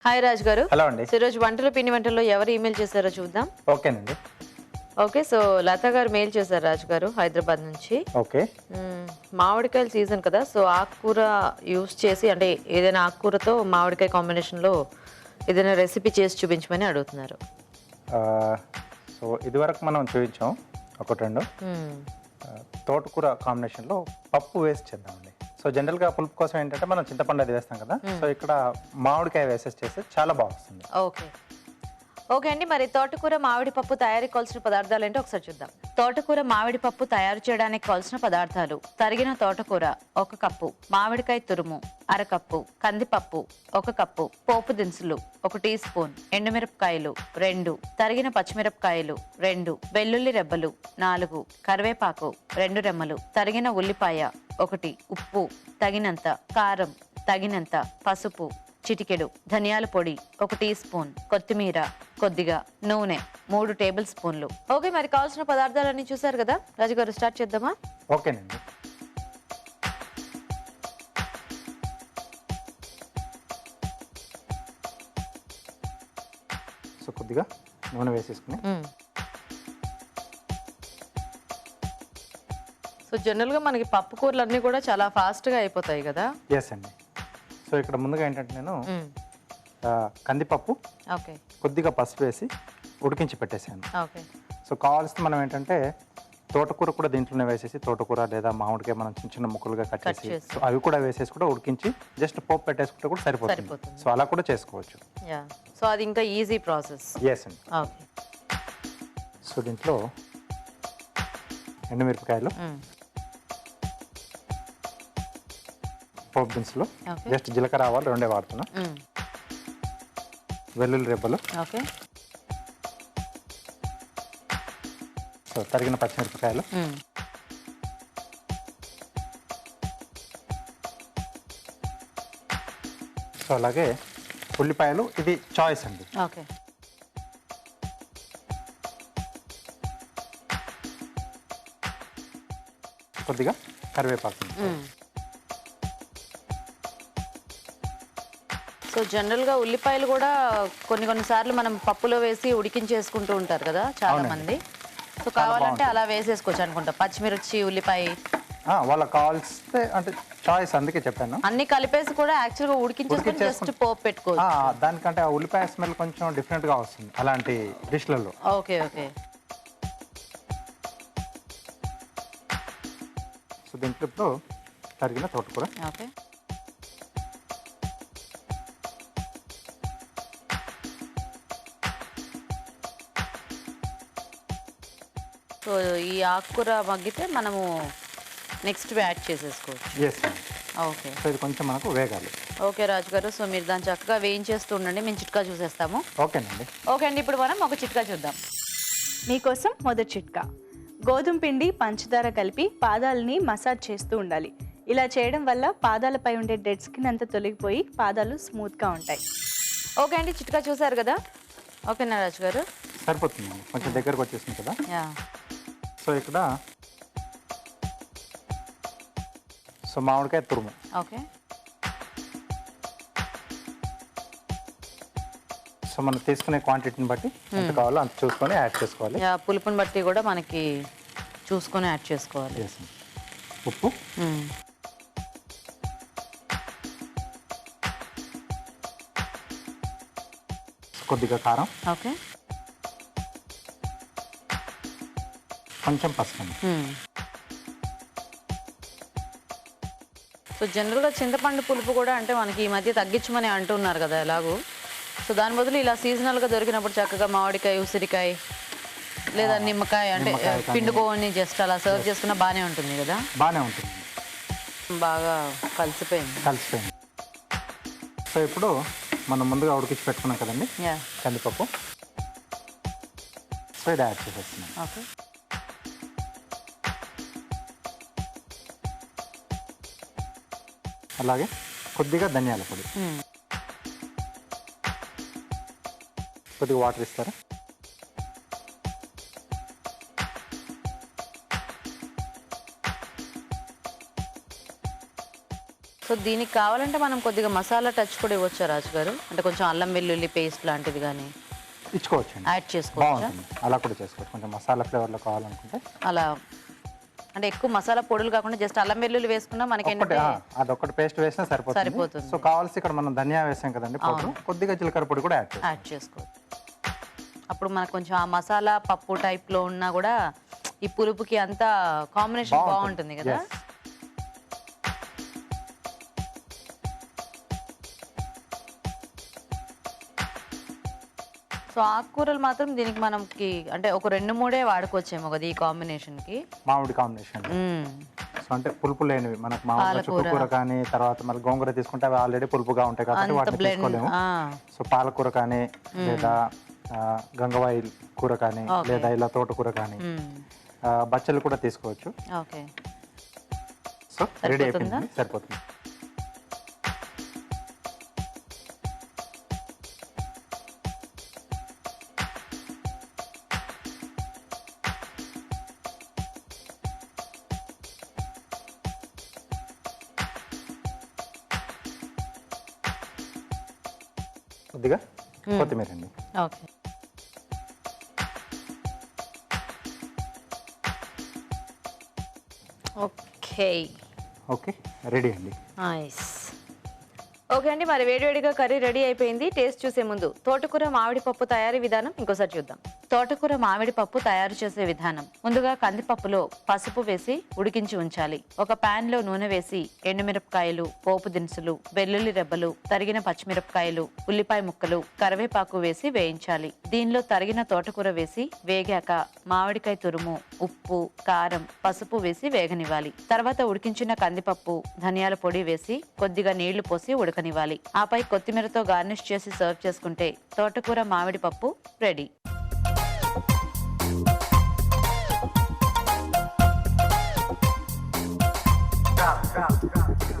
Hi Raj గారు. Hello అండి. So ఈరోజు వంటలు పిండి వంటల్లో ఎవరు ఈమెయిల్ చేశారో చూద్దాం. ఓకేనండి. ఓకే, సో లత గారు మెయిల్ చేశారు రాజ్ గారు హైదరాబాద్ నుంచి. ఓకే. మామిడికాయల సీజన్ కదా, సో ఆకుకూర యూస్ చేసి అంటే ఏదైనా ఆకుకూరతో మామిడికాయ కాంబినేషన్లో ఏదైనా రెసిపీ చేసి చూపించమని అడుగుతున్నారు. సో ఇదివరకు మనం చూపించాం ఒకటి రెండు. తోటకూర కాంబినేషన్లో పప్పు వేసి చేద్దామండి. సో జనరల్గా పులుపు కోసం ఏంటంటే మనం చింతపండు అది వేస్తాం కదా, సో ఇక్కడ మామిడికాయ వేసేసి చేస్తే చాలా బాగా వస్తుంది. ఓకే ఓకే అండి, మరి తోటకూర మామిడి పప్పు తయారీకి కావాల్సిన పదార్థాలు ఏంటో ఒకసారి చూద్దాం. తోటకూర మామిడి పప్పు తయారు చేయడానికి కావాల్సిన పదార్థాలు: తరిగిన తోటకూర 1 కప్పు, మామిడికాయ తురుము 1/2 కప్పు, కందిపప్పు 1 కప్పు, పోపు దినుసులు 1 టీ స్పూన్, ఎండుమిరపకాయలు 2, తరిగిన పచ్చిమిరపకాయలు 2, వెల్లుల్లి రెబ్బలు 4, కరివేపాకు 2 రెమ్మలు, తరిగిన ఉల్లిపాయ 1, ఉప్పు తగినంత, కారం తగినంత, పసుపు చిటికెడు, ధనియాల పొడి 1 టీ స్పూన్, కొత్తిమీర కొద్దిగా, నూనె 3 టేబుల్ స్పూన్లు. ఓకే, మరి కావాల్సిన పదార్థాలన్నీ చూసారు కదా రాజు గారు, స్టార్ట్ చేద్దామా? ఓకేనండి. సో కొద్దిగా నూనె వేసేసుకుని, సో జనరల్గా మనకి పప్పు కూరలు అన్నీ కూడా చాలా ఫాస్ట్గా అయిపోతాయి కదా. ఎస్ అండి. సో ఇక్కడ ముందుగా ఏంటంటే నేను కందిపప్పు ఓకే కొద్దిగా పసుపు వేసి ఉడికించి పెట్టేశాను. ఓకే సో కావాల్సింది మనం ఏంటంటే తోటకూర కూడా దీంట్లోనే వేసేసి, తోటకూర లేదా మామిడికాయ మనం చిన్న చిన్న ముక్కలుగా కట్ చేసి సో అవి కూడా వేసేసి కూడా ఉడికించి జస్ట్ పోపు పెట్టేసుకుంటే కూడా సరిపోతుంది. సో అలా కూడా చేసుకోవచ్చు. యా, సో అది ఇంకా ఈజీ ప్రాసెస్. ఎస్ అండి. ఓకే, సో దీంట్లో ఎండుమిరపకాయలు, పోపు దినుసులు, జస్ట్ జీలకర్ర ఆవాలు 2 వాడుతున్నా, వెల్లుల్లి రెబ్బలు, ఓకే సో తరిగిన పచ్చిమిరపకాయలు, సో అలాగే ఉల్లిపాయలు, ఇది చాయిస్ అండి. ఓకే కొద్దిగా కరివేపాకు. సో జనరల్గా ఉల్లిపాయలు కూడా కొన్ని సార్లు మనం పప్పులో వేసి ఉడికించేసుకుంటూ ఉంటారు కదా చాలా మంది. సో కావాలంటే అలా వేసేసుకోవచ్చు అనుకుంటా, పచ్చిమిర్చి ఉల్లిపాయ వాళ్ళకి కావాల్స్తే అంటే చాయిస్, అందుకే చెప్పాను. అన్ని కలిపేసి కూడా యాక్చువల్గా ఉడికించేసుకొని జస్ట్ పోపు పెట్టుకోవచ్చు. దానికంటే ఆ ఉల్లిపాయ స్మెల్ కొంచెం డిఫరెంట్గా వస్తుంది అలాంటి డిష్లలో. Okay okay. సో దీంట్లో ఇప్పుడు తరిగిన తోటకూర, ఓకే సో ఈ ఆకుకూర మగ్గితే మనము నెక్స్ట్ యాడ్ చేసేసుకోవచ్చు. ఎస్. ఓకే, సో ఇది కొంచెం మనకు వేగాలి. ఓకే రాజు గారు, సో మీరు దాన్ని చక్కగా వేయించేస్తూ ఉండండి, మేము చిట్కా చూసేస్తాము. ఓకేనండి. ఓకే అండి, ఇప్పుడు మనం ఒక చిట్కా చూద్దాం. మీకోసం మొదటి చిట్కా: గోధుమ పిండి పంచదార కలిపి పాదాలని మసాజ్ చేస్తూ ఉండాలి. ఇలా చేయడం వల్ల పాదాలపై ఉండే డెడ్ స్కిన్ అంతా తొలగిపోయి పాదాలు స్మూత్గా ఉంటాయి. ఓకే అండి, చిట్కా చూసారు కదా. ఓకేనా రాజు గారు? సరిపోతుందండి, కొంచెం దగ్గరకు వచ్చేసింది కదా. యా, సో ఇక్కడ సో మామిడికాయ తురుము, ఓకే సో మనం తీసుకునే క్వాంటిటీని బట్టి ఎంత కావాలో అంత చూసుకొని యాడ్ చేసుకోవాలి. యా, పులుపుని బట్టి కూడా మనకి చూసుకొని యాడ్ చేసుకోవాలి. Yes. ఉప్పు, కొద్దిగా కారం, ఓకే కొంచెం పసుపు. సో జనరల్గా చింతపండు పులుపు కూడా అంటే మనకి ఈ మధ్య తగ్గించమని అంటున్నారు కదా ఎలాగూ. సో దాని బదులు ఇలా సీజనల్గా దొరికినప్పుడు చక్కగా మామిడికాయ, ఉసిరికాయ లేదా నిమ్మకాయ అంటే పిండుకోని జస్ట్ అలా సర్వ్ చేసుకున్నా బాగానే ఉంటుంది కదా. బాగానే ఉంటుంది, బాగా కలిసిపోయింది. సో ఇప్పుడు మనం ముందుగా ఉడికించి పెట్టుకున్నాం కదండి యా, కందిపప్పు, సో ఇది యాడ్ చేసేస్తున్నాం. ఓకే అలాగే కొద్దిగా ధనియాల పొడి, కొద్దిగా వాటర్ ఇస్తారా. సో సో దీనికి కావాలంటే మనం కొద్దిగా మసాలా టచ్ కూడా ఇవ్వచ్చా రాజు గారు? అంటే కొంచెం అల్లం వెల్లుల్లి పేస్ట్ లాంటిది కానీ ఇచ్చుకోవచ్చండి, యాడ్ చేసుకోవచ్చా? బాగుంటుంది. అలా కూడా చేసుకోవచ్చు, కొంచెం మసాలా ఫ్లేవర్లో కావాలనుకుంటే. అలా అంటే ఎక్కువ మసాలా పొడులు కాకుండా జస్ట్ అల్లం వెల్లుల్లి వేసుకున్నా మనకి ఒకటి ఏంటంటే అదొకటి పేస్ట్ వేసినా సరిపోతుంది. సరిపోతుంది. సో కావాల్సి ఇక్కడ మనం ధనియా వేసాం కదండి పౌడర్, కొద్దిగా జీలకర్ర పొడి కూడా యాడ్ చేస్తాం. యాడ్ చేసుకోవచ్చు. అప్పుడు మనకు కొంచెం ఆ మసాలా పప్పు టైప్లో ఉన్నా కూడా ఈ పులుపుకి అంతా కాంబినేషన్ బాగుంటుంది కదా. Yes. సో ఆకుకూరలు మాత్రం దీనికి మనకి అంటే ఒక 2-3 వాడుకోవచ్చేమో కదా ఈ కాంబినేషన్కి. మామిడి కాంబినేషన్. సో అంటే పులుపు లేనివి మనకు మామూలుగా చుక్కకూర కానీ తర్వాత మళ్ళీ గోంగూర తీసుకుంటే అవి ఆల్రెడీ పులుపుగా ఉంటాయి కాబట్టి వాటిని తీసుకోలేము. సో పాలకూర కానీ లేదా గంగవాయి కూర కానీ లేదా ఇలా తోటకూర కానీ బచ్చలు కూడా తీసుకోవచ్చు. ఓకే, సో రెడీ అయిపోయింది, సరిపోతుంది. కొద్దిగా కొత్తిమీర అండి. ఓకే. ఓకే ఓకే, రెడీ అండి. నైస్. ఓకే అండి, మరి వేడివేడిగా కర్రీ రెడీ అయిపోయింది. టేస్ట్ చూసే ముందు తోటకూర మామిడి పప్పు తయారీ విధానం ఇంకోసారి చూద్దాం. తోటకూర మామిడి పప్పు తయారు చేసే విధానం: ముందుగా కందిపప్పులో పసుపు వేసి ఉడికించి ఉంచాలి. ఒక పాన్ లో నూనె వేసి ఎండుమిరపకాయలు, పోపు దినుసులు, వెల్లుల్లి రెబ్బలు, తరిగిన పచ్చిమిరపకాయలు, ఉల్లిపాయ ముక్కలు, కరివేపాకు వేసి వేయించాలి. దీనిలో తరిగిన తోటకూర వేసి వేగాక మామిడికాయ తురుము, ఉప్పు, కారం, పసుపు వేసి వేగనివ్వాలి. తర్వాత ఉడికించిన కందిపప్పు, ధనియాల పొడి వేసి కొద్దిగా నీళ్లు పోసి ఉడకనివ్వాలి. ఆపై కొత్తిమీరతో గార్నిష్ చేసి సర్వ్ చేసుకుంటే తోటకూర మామిడి పప్పు రెడీ.